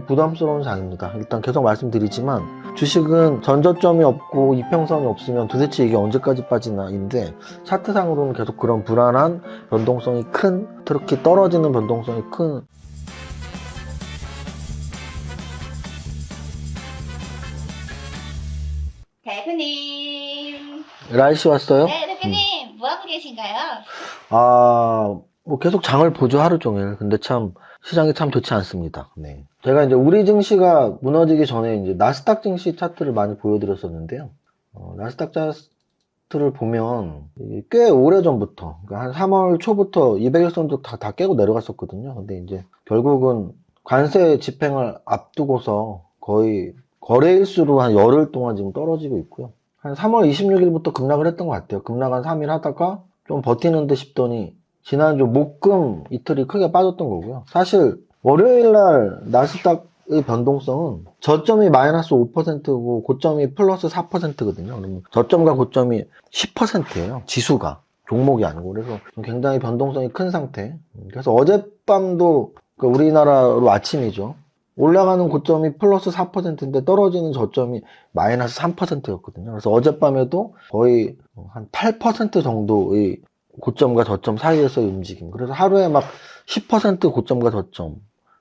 부담스러운 장입니다. 일단 계속 말씀드리지만 주식은 전저점이 없고 이평선이 없으면 도대체 이게 언제까지 빠지나인데 차트상으로는 계속 그런 불안한 변동성이 큰, 특히 떨어지는 변동성이 큰 대표님. 라이씨 왔어요? 네, 대표님. 뭐 하고 계신가요? 뭐 계속 장을 보죠, 하루 종일. 근데 참 시장이 참 좋지 않습니다. 네. 제가 이제 우리 증시가 무너지기 전에 이제 나스닥 증시 차트를 많이 보여드렸었는데요. 나스닥 차트를 보면 이게 꽤 오래 전부터, 그러니까 한 3월 초부터 200일선도 다 깨고 내려갔었거든요. 근데 이제 결국은 관세 집행을 앞두고서 거의 거래일수로 한 열흘 동안 지금 떨어지고 있고요. 한 3월 26일부터 급락을 했던 것 같아요. 급락 한 3일 하다가 좀 버티는 듯 싶더니 지난주 목금 이틀이 크게 빠졌던 거고요. 사실 월요일날 나스닥의 변동성은 저점이 마이너스 5%고 고점이 플러스 4%거든요. 그러면 저점과 고점이 10%예요. 지수가. 종목이 아니고. 그래서 굉장히 변동성이 큰 상태. 그래서 어젯밤도 우리나라로 아침이죠. 올라가는 고점이 플러스 4%인데 떨어지는 저점이 마이너스 3%였거든요. 그래서 어젯밤에도 거의 한 8% 정도의 고점과 저점 사이에서의 움직임. 그래서 하루에 막 10% 고점과 저점,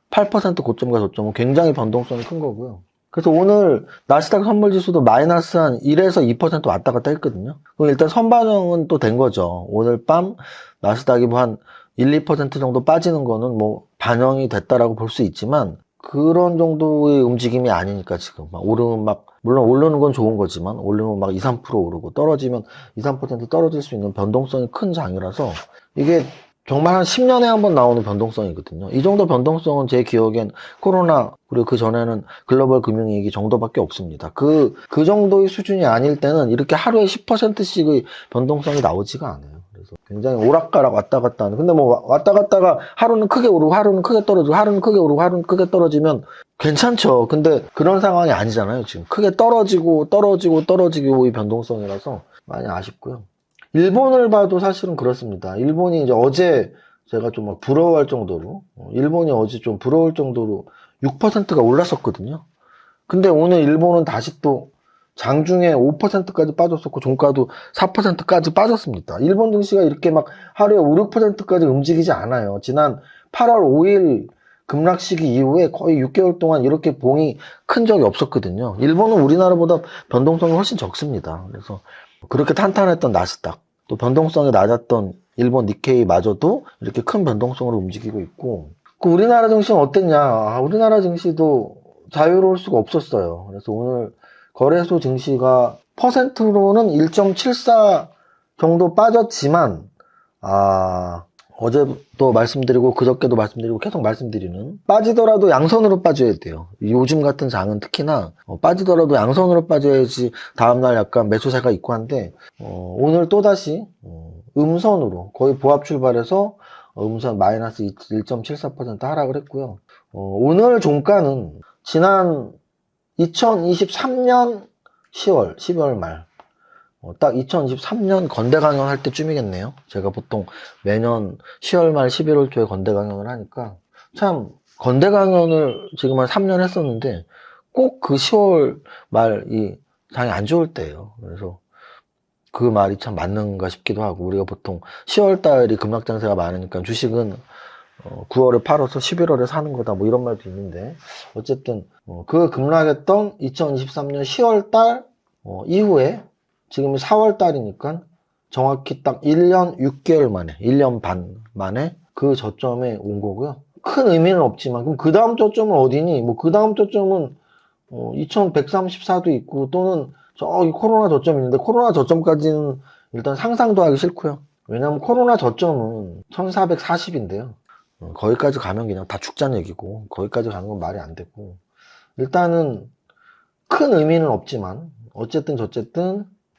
8% 고점과 저점은 굉장히 변동성이 큰 거고요. 그래서 오늘 나스닥 선물지수도 마이너스 한 1에서 2% 왔다 갔다 했거든요. 그럼 일단 선반영은 또 된 거죠. 오늘 밤 나스닥이 뭐 한 1, 2% 정도 빠지는 거는 뭐 반영이 됐다라고 볼 수 있지만 그런 정도의 움직임이 아니니까 지금 막 오르면 물론 오르는 건 좋은 거지만 오르면 막 2, 3% 오르고 떨어지면 2, 3% 떨어질 수 있는 변동성이 큰 장이라서 이게 정말 한 10년에 한 번 나오는 변동성이거든요. 이 정도 변동성은 제 기억엔 코로나 그리고 그 전에는 글로벌 금융위기 정도밖에 없습니다. 그 정도의 수준이 아닐 때는 이렇게 하루에 10%씩의 변동성이 나오지가 않아요. 그래서 굉장히 오락가락 왔다 갔다 하는. 근데 뭐 왔다 갔다가 하루는 크게 오르고 하루는 크게 떨어지고 하루는 크게 오르고 하루는 크게 떨어지면 괜찮죠. 근데 그런 상황이 아니잖아요. 지금 크게 떨어지고 이 변동성이라서 많이 아쉽고요. 일본을 봐도 사실은 그렇습니다. 일본이 이제 어제 제가 좀 막 부러워할 정도로 일본이 어제 좀 부러울 정도로 6%가 올랐었거든요. 근데 오늘 일본은 다시 또 장중에 5%까지 빠졌었고 종가도 4%까지 빠졌습니다. 일본 증시가 이렇게 막 하루에 5, 6%까지 움직이지 않아요. 지난 8월 5일 급락 시기 이후에 거의 6개월 동안 이렇게 봉이 큰 적이 없었거든요. 일본은 우리나라보다 변동성이 훨씬 적습니다. 그래서 그렇게 탄탄했던 나스닥, 또 변동성이 낮았던 일본 니케이마저도 이렇게 큰 변동성으로 움직이고 있고, 우리나라 증시는 어땠냐? 우리나라 증시도 자유로울 수가 없었어요. 그래서 오늘 거래소 증시가 퍼센트로는 1.74 정도 빠졌지만, 어제도 말씀드리고 그저께도 말씀드리고 계속 말씀드리는 빠지더라도 양선으로 빠져야 돼요. 요즘 같은 장은 특히나 빠지더라도 양선으로 빠져야지 다음날 약간 매수세가 있고 한데 오늘 또다시 음선으로 거의 보합 출발해서 음선 마이너스 1.74% 하락을 했고요. 오늘 종가는 지난 2023년 12월 말 딱 2023년 건대 강연할 때쯤이겠네요. 제가 보통 매년 10월 말 11월 초에 건대 강연을 하니까 참 건대 강연을 지금 한 3년 했었는데 꼭 그 10월 말이 장이 안 좋을 때예요. 그래서 그 말이 참 맞는가 싶기도 하고 우리가 보통 10월 달이 급락 장세가 많으니까 주식은 9월에 팔아서 11월에 사는 거다 뭐 이런 말도 있는데 어쨌든 그 급락했던 2023년 10월 달 이후에 지금 4월 달이니까 정확히 딱 1년 6개월 만에, 1년 반 만에 그 저점에 온 거고요. 큰 의미는 없지만, 그럼 그 다음 저점은 어디니? 뭐 그 다음 저점은 2134도 있고 또는 저기 코로나 저점이 있는데 코로나 저점까지는 일단 상상도 하기 싫고요. 왜냐면 코로나 저점은 1440인데요. 거기까지 가면 그냥 다 죽자는 얘기고 거기까지 가는 건 말이 안 되고 일단은 큰 의미는 없지만 어쨌든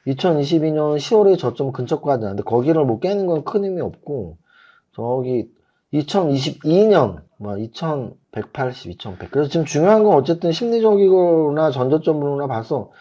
2022년 10월에 저점 근처까지 하는데 거기를 뭐 깨는 건 큰 의미 없고 저기 2022년 2180, 2100 그래서 지금 중요한 건 어쨌든 심리적이거나 전저점으로나 봐서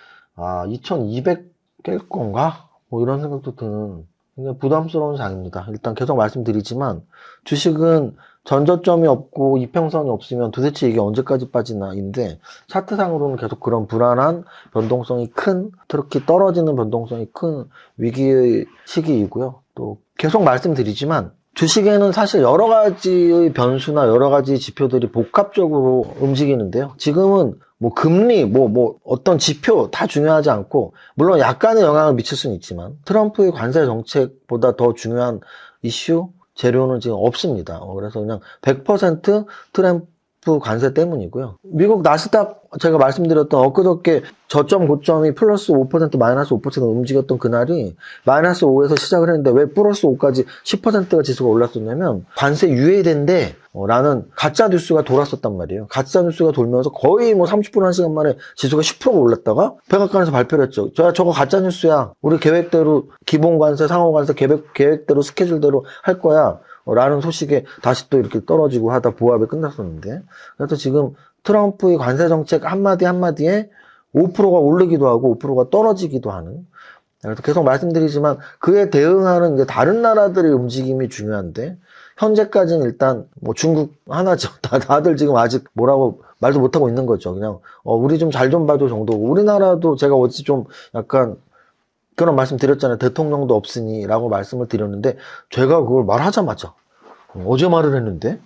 2200 깰 건가? 뭐 이런 생각도 드는 굉장히 부담스러운 장입니다. 일단 계속 말씀드리지만 주식은 전저점이 없고 이평선이 없으면 도대체 이게 언제까지 빠지나인데 차트상으로는 계속 그런 불안한 변동성이 큰, 특히 떨어지는 변동성이 큰 위기의 시기이고요. 또 계속 말씀드리지만 주식에는 사실 여러 가지의 변수나 여러 가지 지표들이 복합적으로 움직이는데요. 지금은 뭐 금리, 뭐 어떤 지표 다 중요하지 않고, 물론 약간의 영향을 미칠 수는 있지만, 트럼프의 관세 정책보다 더 중요한 이슈, 재료는 지금 없습니다. 그래서 그냥 100% 트럼프 관세 때문이고요. 미국 나스닥 제가 말씀드렸던 엊그저께 저점 고점이 플러스 5% 마이너스 5% 움직였던 그날이 마이너스 5에서 시작을 했는데 왜 플러스 5까지 10%가 지수가 올랐었냐면 관세 유예된대 라는 가짜 뉴스가 돌았었단 말이에요. 가짜 뉴스가 돌면서 거의 뭐 30분 1시간 만에 지수가 10%가 올랐다가 백악관에서 발표를 했죠. 저거 가짜 뉴스야. 우리 계획대로 기본 관세, 상호 관세 계획대로 스케줄대로 할 거야. 라는 소식에 다시 또 이렇게 떨어지고 하다 보합이 끝났었는데, 그래서 지금 트럼프의 관세 정책 한마디 한마디에 5%가 오르기도 하고 5%가 떨어지기도 하는, 그래서 계속 말씀드리지만 그에 대응하는 이제 다른 나라들의 움직임이 중요한데, 현재까지는 일단 뭐 중국 하나죠. 다들 지금 아직 뭐라고 말도 못하고 있는 거죠. 그냥 우리 좀 잘 좀 봐줘 정도고, 우리나라도 제가 어찌 좀 약간 그런 말씀 드렸잖아요. 대통령도 없으니 라고 말씀을 드렸는데, 제가 그걸 말하자마자 어제 말을 했는데,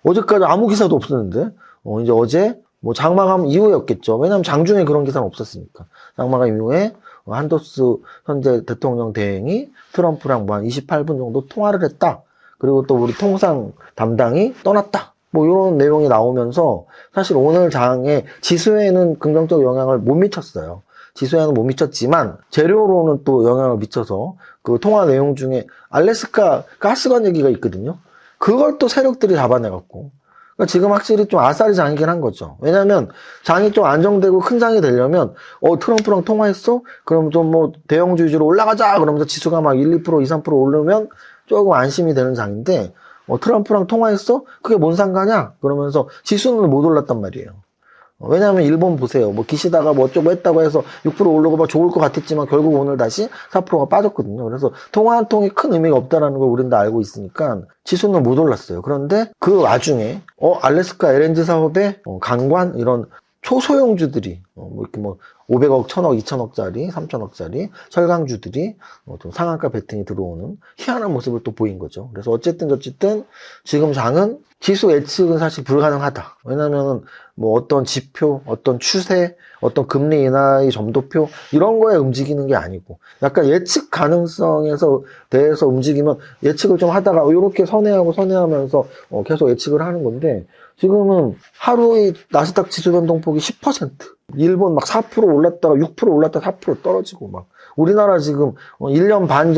어제까지 아무 기사도 없었는데 이제 어제 뭐 장마감 이후였겠죠. 왜냐하면 장중에 그런 기사는 없었으니까. 장마감 이후에 한도스 현재 대통령 대행이 트럼프랑 뭐 한 28분 정도 통화를 했다. 그리고 또 우리 통상 담당이 떠났다. 뭐 이런 내용이 나오면서 사실 오늘 장에 지수에는 긍정적 영향을 못 미쳤어요. 지수에는 못 미쳤지만 재료로는 또 영향을 미쳐서 그 통화 내용 중에 알래스카 가스관 얘기가 있거든요. 그걸 또 세력들이 잡아내갖고, 그러니까 지금 확실히 좀 아싸리 장이긴 한 거죠. 왜냐면 장이 좀 안정되고 큰 장이 되려면 트럼프랑 통화했어? 그럼 좀 뭐 대형주주로 올라가자 그러면서 지수가 막 1, 2%, 2, 3% 오르면 조금 안심이 되는 장인데, 트럼프랑 통화했어? 그게 뭔 상관이야? 그러면서 지수는 못 올랐단 말이에요. 왜냐하면 일본 보세요. 뭐 기시다가 뭐 어쩌고 했다고 해서 6% 오르고 막 좋을 것 같았지만 결국 오늘 다시 4%가 빠졌거든요. 그래서 통화 한 통이 큰 의미가 없다라는 걸 우린 다 알고 있으니까 지수는 못 올랐어요. 그런데 그 와중에 알래스카 LNG 사업에 강관 이런 초소형주들이 뭐 이렇게 뭐 500억, 1000억, 2000억짜리, 3000억짜리 철강주들이 좀 상한가 베팅이 들어오는 희한한 모습을 또 보인 거죠. 그래서 어쨌든 지금 장은 지수 예측은 사실 불가능하다. 왜냐면은 뭐 어떤 지표, 어떤 추세, 어떤 금리 인하의 점도표 이런 거에 움직이는 게 아니고 약간 예측 가능성에서 대해서 움직이면 예측을 좀 하다가 이렇게 선회하면서 계속 예측을 하는 건데, 지금은 하루의 나스닥 지수 변동폭이 10%, 일본 막 4% 올랐다가 6% 올랐다가 4% 떨어지고, 막 우리나라 지금 1년 반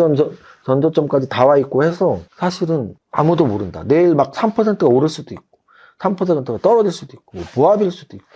전저점까지 다 와 있고 해서 사실은 아무도 모른다. 내일 막 3%가 오를 수도 있고 3%가 떨어질 수도 있고 뭐 부합일 수도 있고,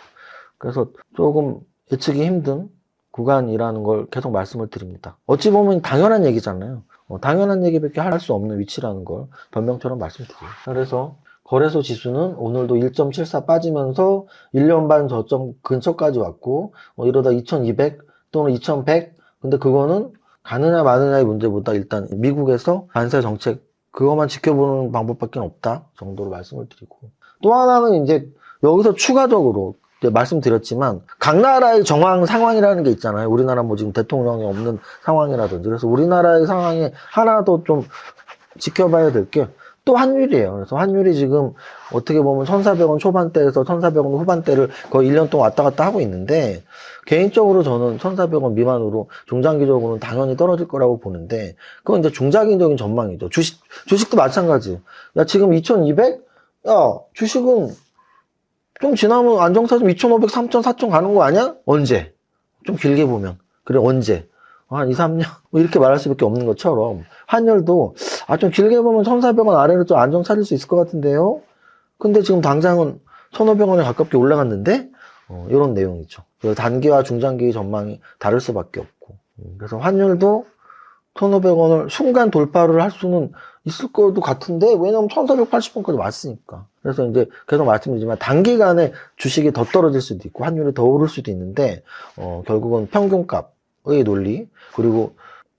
그래서 조금 예측이 힘든 구간이라는 걸 계속 말씀을 드립니다. 어찌 보면 당연한 얘기잖아요. 당연한 얘기밖에 할 수 없는 위치라는 걸 변명처럼 말씀드려요. 그래서 거래소 지수는 오늘도 1.74 빠지면서 1년 반 저점 근처까지 왔고, 이러다 2200 또는 2100, 근데 그거는 가느냐 마느냐의 문제보다 일단 미국에서 관세 정책 그것만 지켜보는 방법밖에 없다 정도로 말씀을 드리고, 또 하나는 이제 여기서 추가적으로 말씀드렸지만 각 나라의 정황 상황이라는 게 있잖아요. 우리나라 뭐 지금 대통령이 없는 상황이라든지. 그래서 우리나라의 상황에 하나 더 좀 지켜봐야 될 게 또 환율이에요. 그래서 환율이 지금 어떻게 보면 1,400원 초반대에서 1,400원 후반대를 거의 1년 동안 왔다 갔다 하고 있는데, 개인적으로 저는 1,400원 미만으로 중장기적으로는 당연히 떨어질 거라고 보는데, 그건 이제 중장기적인 전망이죠. 주식도 마찬가지. 야, 지금 2,200? 야, 주식은 좀 지나면 안정차좀 2,500, 3,000, 4,000 가는 거 아니야? 언제? 좀 길게 보면. 그래, 언제? 한 2, 3년? 뭐 이렇게 말할 수밖에 없는 것처럼 환율도 좀 길게 보면 1,400원 아래로 좀 안정 차릴 수 있을 것 같은데요? 근데 지금 당장은 1,500원에 가깝게 올라갔는데? 이런 내용이죠. 그래서 단기와 중장기 전망이 다를 수밖에 없고. 그래서 환율도 1,500원을 순간 돌파를 할 수는 있을 것도 같은데, 왜냐면 1,480원까지 왔으니까. 그래서 이제 계속 말씀드리지만 단기간에 주식이 더 떨어질 수도 있고 환율이 더 오를 수도 있는데, 결국은 평균값의 논리, 그리고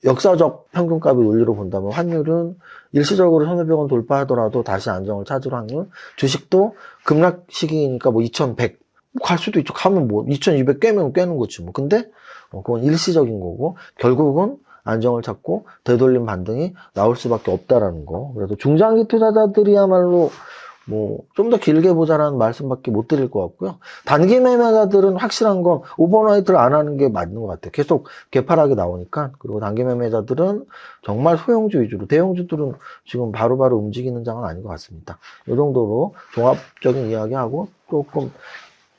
역사적 평균값의 논리로 본다면 환율은 일시적으로 1,500원 돌파하더라도 다시 안정을 찾을 확률, 주식도 급락 시기니까 뭐 2,100, 갈 수도 있죠. 가면 뭐 2,200 깨면 깨는 거지 뭐. 근데 그건 일시적인 거고 결국은 안정을 찾고 되돌림 반등이 나올 수밖에 없다라는 거. 그래서 중장기 투자자들이야말로 뭐 좀 더 길게 보자라는 말씀밖에 못 드릴 것 같고요. 단기 매매자들은 확실한 건 오버나이트를 안 하는 게 맞는 것 같아요. 계속 개파락이 나오니까. 그리고 단기 매매자들은 정말 소형주 위주로, 대형주들은 지금 바로바로 움직이는 장은 아닌 것 같습니다. 이 정도로 종합적인 이야기하고 조금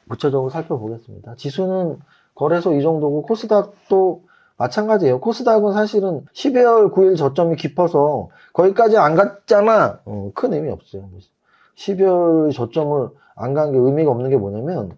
구체적으로 살펴보겠습니다. 지수는 거래소 이 정도고 코스닥도 마찬가지예요. 코스닥은 사실은 12월 9일 저점이 깊어서 거기까지 안 갔잖아. 큰 의미 없어요. 12월 저점을 안 간 게 의미가 없는 게 뭐냐면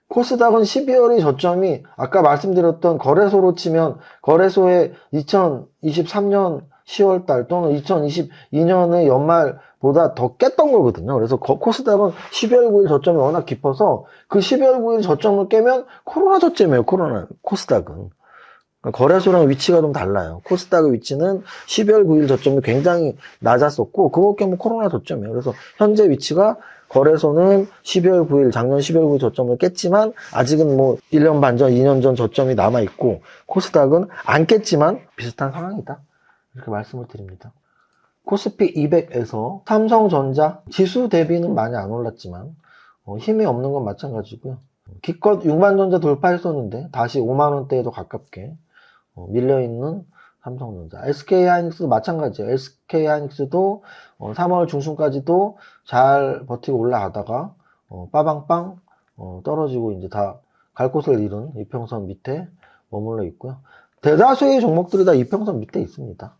코스닥은 12월의 저점이 아까 말씀드렸던 거래소로 치면 거래소의 2023년 10월달 또는 2022년의 연말보다 더 깼던 거거든요. 그래서 코스닥은 12월 9일 저점이 워낙 깊어서 그 12월 9일 저점을 깨면 코로나 저점이에요. 코스닥은. 거래소랑 위치가 좀 달라요. 코스닥의 위치는 12월 9일 저점이 굉장히 낮았었고 그거 깨면 코로나 저점이에요. 그래서 현재 위치가 거래소는 12월 9일, 작년 12월 9일 저점을 깼지만 아직은 뭐 1년 반 전, 2년 전 저점이 남아있고 코스닥은 안 깼지만 비슷한 상황이다. 이렇게 말씀을 드립니다. 코스피 200에서 삼성전자 지수 대비는 많이 안 올랐지만 힘이 없는 건 마찬가지고요. 기껏 6만전자 돌파했었는데 다시 5만원대에도 가깝게 밀려있는 삼성전자. SK하이닉스도 마찬가지예요. SK하이닉스도 3월 중순까지도 잘 버티고 올라가다가 빠방빵 떨어지고 이제 다 갈 곳을 잃은 이평선 밑에 머물러 있고요. 대다수의 종목들이 다 이평선 밑에 있습니다.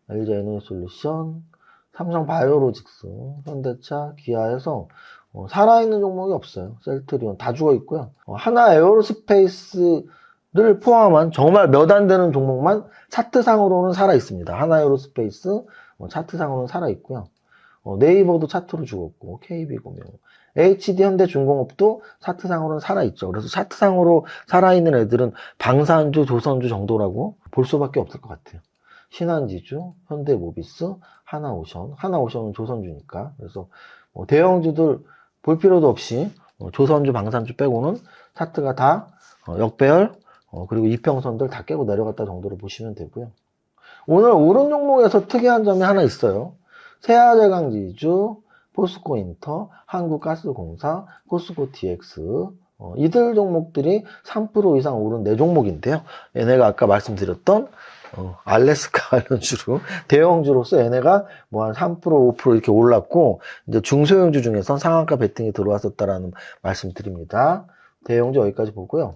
LG에너지솔루션, 삼성바이오로직스, 현대차, 기아에서 살아있는 종목이 없어요. 셀트리온 다 죽어 있고요. 하나 에어로스페이스를 포함한 정말 몇 안 되는 종목만 차트상으로는 살아 있습니다. 하나 에어로스페이스 차트상으로는 살아 있고요. 네이버도 차트로 죽었고 KB금융, HD 현대중공업도 차트상으로는 살아 있죠. 그래서 차트상으로 살아있는 애들은 방산주, 조선주 정도라고 볼 수밖에 없을 것 같아요. 신한지주, 현대모비스, 하나오션은 조선주니까. 그래서 대형주들 볼 필요도 없이 조선주, 방산주 빼고는 차트가 다 역배열 그리고 이평선들 다 깨고 내려갔다 정도로 보시면 되고요. 오늘 오른 종목에서 특이한 점이 하나 있어요. 세아제강지주, 포스코인터, 한국가스공사, 포스코DX 이들 종목들이 3% 이상 오른 4종목인데요. 얘네가 아까 말씀드렸던 알래스카 관련주로 대형주로서 얘네가 뭐 한 3%, 5% 이렇게 올랐고 이제 중소형주 중에선 상한가 베팅이 들어왔었다라는 말씀 드립니다. 대형주 여기까지 보고요.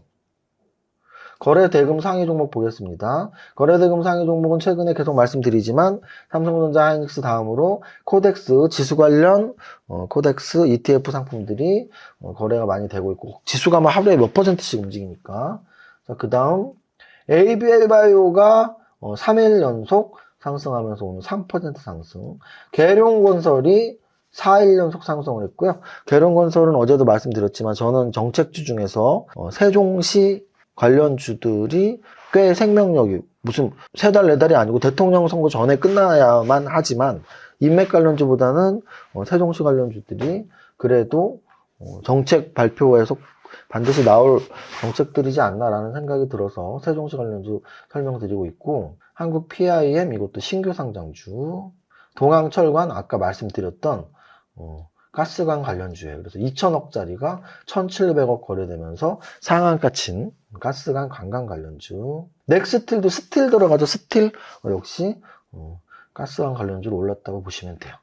거래대금 상위 종목 보겠습니다. 거래대금 상위 종목은 최근에 계속 말씀드리지만 삼성전자, 하이닉스 다음으로 코덱스, 지수 관련 코덱스 ETF 상품들이 거래가 많이 되고 있고 지수가 막 하루에 몇 %씩 움직이니까. 자, 그 다음 ABL바이오가 3일 연속 상승하면서 오늘 3% 상승. 계룡건설이 4일 연속 상승을 했고요. 계룡건설은 어제도 말씀드렸지만 저는 정책주 중에서 세종시 관련주들이 꽤 생명력이 무슨 3달, 4달이 아니고 대통령 선거 전에 끝나야만 하지만 인맥 관련주보다는 세종시 관련주들이 그래도 정책 발표에서 반드시 나올 정책들이지 않나라는 생각이 들어서 세종시 관련주 설명드리고 있고 한국 PIM 이것도 신규 상장주 동항철관 아까 말씀드렸던 가스관 관련주예요. 그래서 2천억짜리가 1,700억 거래되면서 상한가 친 가스관 관광 관련주. 넥스틸도 스틸 들어가죠. 스틸 역시 가스관 관련주로 올랐다고 보시면 돼요.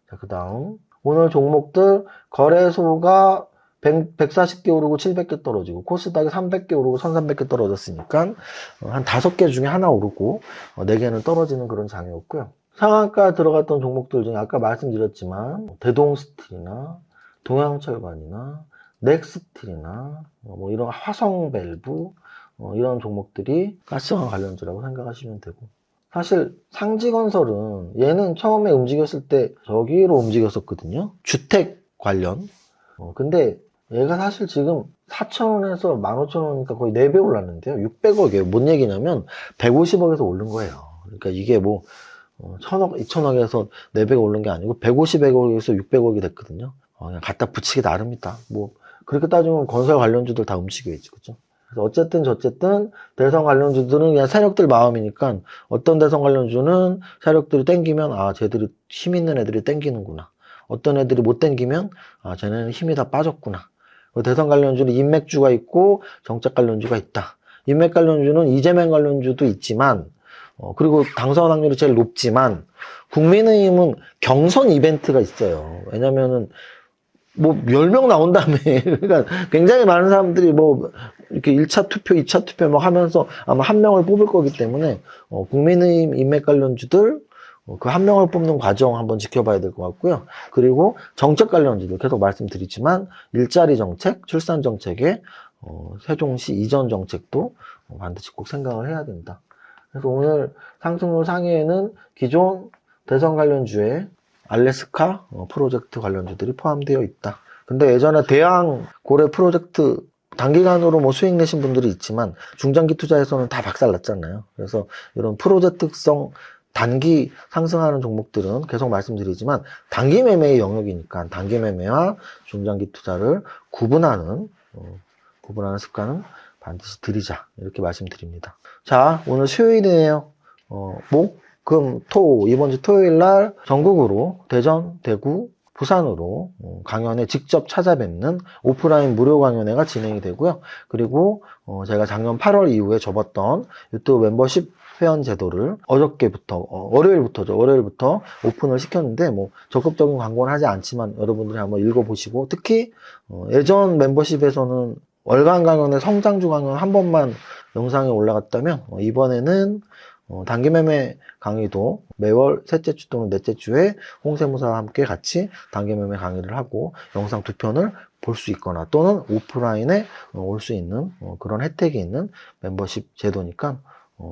자, 그 다음 오늘 종목들 거래소가 140개 오르고 700개 떨어지고 코스닥이 300개 오르고 1300개 떨어졌으니까 한 5개 중에 하나 오르고 4개는 떨어지는 그런 장이었고요. 상한가 들어갔던 종목들 중에 아까 말씀드렸지만 대동스틸이나 동양철관이나 넥스틸이나 뭐 이런 화성밸브 이런 종목들이 가스관 관련주라고 생각하시면 되고 사실 상지건설은 얘는 처음에 움직였을 때 저기로 움직였었거든요. 주택 관련. 근데 얘가 사실 지금 4,000원에서 15,000원이니까 거의 4배 올랐는데요. 600억이에요. 뭔 얘기냐면 150억에서 오른 거예요. 그러니까 이게 뭐 1,000억, 2,000억에서 4배가 오른 게 아니고 150억에서 600억이 됐거든요. 그냥 갖다 붙이기 나름이다. 뭐 그렇게 따지면 건설 관련주들 다 움직여야지, 그죠? 그래서 어쨌든 저쨌든 대선 관련주들은 그냥 세력들 마음이니까 어떤 대선 관련주는 세력들이 땡기면 아 쟤들이 힘 있는 애들이 땡기는구나. 어떤 애들이 못 땡기면 아 쟤네는 힘이 다 빠졌구나. 대선 관련주는 인맥주가 있고 정책 관련주가 있다. 인맥 관련주는 이재명 관련주도 있지만 그리고 당선 확률이 제일 높지만 국민의힘은 경선 이벤트가 있어요. 왜냐면은 뭐 10명 나온 다음에 그러니까 굉장히 많은 사람들이 뭐 이렇게 1차 투표, 2차 투표 막 하면서 아마 한 명을 뽑을 거기 때문에 국민의힘 인맥 관련주들 그 한 명을 뽑는 과정 한번 지켜봐야 될 것 같고요. 그리고 정책 관련주들 계속 말씀드리지만 일자리 정책, 출산 정책에 세종시 이전 정책도 반드시 꼭 생각을 해야 된다. 그래서 오늘 상승률 상위에는 기존 대선 관련주에 알래스카 프로젝트 관련주들이 포함되어 있다. 근데 예전에 대양 고래 프로젝트 단기간으로 뭐 수익 내신 분들이 있지만 중장기 투자에서는 다 박살났잖아요. 그래서 이런 프로젝트성 단기 상승하는 종목들은 계속 말씀드리지만 단기 매매의 영역이니까 단기 매매와 중장기 투자를 구분하는 습관은 반드시 들이자 이렇게 말씀드립니다. 자, 오늘 수요일이네요. 목, 금, 토 이번 주 토요일 날 전국으로 대전, 대구, 부산으로 강연에 직접 찾아뵙는 오프라인 무료 강연회가 진행이 되고요. 그리고 제가 작년 8월 이후에 접었던 유튜브 멤버십 회원 제도를 어저께부터 월요일부터 오픈을 시켰는데 뭐 적극적인 광고는 하지 않지만 여러분들이 한번 읽어보시고 특히 예전 membership에서는 월간 강연의 성장주 강연 한 번만 영상이 올라갔다면 이번에는 단기 매매 강의도 매월 셋째 주 또는 넷째 주에 홍세무사와 함께 같이 단기 매매 강의를 하고 영상 2편을 볼 수 있거나 또는 오프라인에 올 수 있는 그런 혜택이 있는 멤버십 제도니까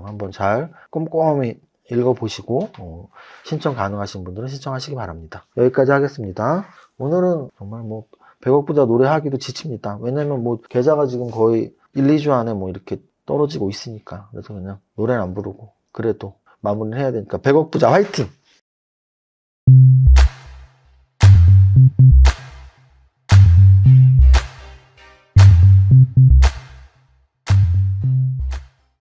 한번 잘 꼼꼼히 읽어보시고 신청 가능하신 분들은 신청하시기 바랍니다. 여기까지 하겠습니다. 오늘은 정말 뭐 100억 부자 노래하기도 지칩니다. 왜냐면 뭐 계좌가 지금 거의 1, 2주 안에 뭐 이렇게 떨어지고 있으니까 그래서 그냥 노래는 안 부르고 그래도 마무리를 해야 되니까 100억 부자 화이팅!